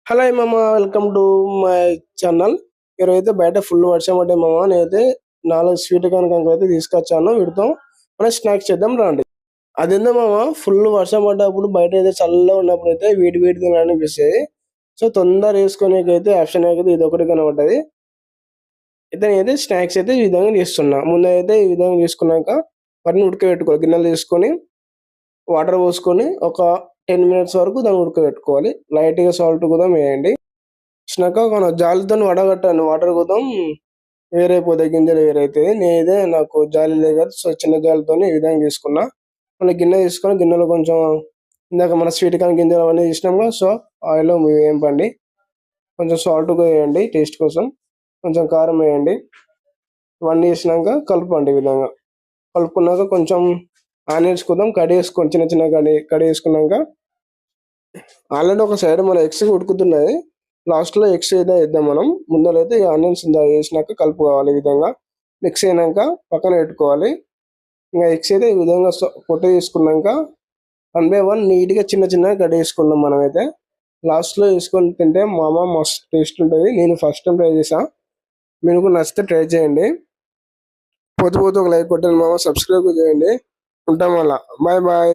Hello మామ, welcome to my channel. ఈరోజైతే బయట ఫుల్ వర్షం పడ్డాయి మామ. నేనైతే 4 స్వీట్ కనుక అయితే తీసుకొచ్చాను. వీటితో మనం స్నాక్స్ చేద్దాం రండి. అదేందో మామ, ఫుల్ వర్షం పడ్డప్పుడు బయట అయితే చల్లగా ఉన్నప్పుడు అయితే వీటి వీటి తినాలనిపిస్తుంది. సో తొందర వేసుకునే అయితే ఆప్షన్ అయితే ఇది ఒకటి కనబడ్డది. అయితే నేనైతే స్నాక్స్ అయితే ఈ విధంగా తీస్తున్నా. ముందు అయితే ఈ విధంగా తీసుకున్నాక వాటిని ఉడకబెట్టుకోవాలి. గిన్నెలు తీసుకొని వాటర్ పోసుకొని ఒక 10 మినిట్స్ వరకు దాన్ని ఉడకబెట్టుకోవాలి. లైట్గా సాల్ట్ కూడా వేయండి. వచ్చినాక మన జాలితో వడగట్టాను. వాటర్ కోసం వేరైపోతాయి, గింజలు వేరైతాయి. నేనైతే నాకు జాలి లేదు కదా, సో చిన్న జాలితో ఈ విధంగా తీసుకున్నా. మళ్ళీ గిన్నె తీసుకొని గిన్నెలో కొంచెం ఇందాక మన స్వీట్ కార్న్ గింజలు అవన్నీ తీసినాం కదా, సో ఆయిల్లో వేయండి. కొంచెం సాల్ట్ వేయండి టేస్ట్ కోసం, కొంచెం కారం వేయండి. ఇవన్నీ వేసినాక కలపండి. ఈ విధంగా కలుపుకున్నాక కొంచెం ఆనియన్స్ కోసం కడిగేసుకోండి. చిన్న చిన్న కడిగేసుకున్నాక ఆల్రెడీ ఒక సైడ్ మన ఎగ్స్ ఉడుకుతున్నాయి. లాస్ట్ లో ఎగ్స్ అయితే వేద్దాం మనం. ముందరైతే ఆనియన్స్ వేసినాక కలుపుకోవాలి. ఈ విధంగా మిక్స్ అయినాక పక్కన పెట్టుకోవాలి. ఇంకా ఎగ్స్ అయితే ఈ విధంగా పొట్ట తీసుకున్నాక 1 బై 1 నీట్ గా చిన్న చిన్నగా కట్ చేసుకున్నాం. మనం అయితే లాస్ట్ లో వేసుకొని తింటే మామ మస్తు టేస్ట్ ఉంటుంది. నేను ఫస్ట్ టైం ట్రై చేసా. మీకు నచ్చితే ట్రై చేయండి. పోతూ పోతూ ఒక లైక్ కొట్టండి మామ, సబ్స్క్రైబ్ చేయండి. ఉంటాం అలా. Bye bye.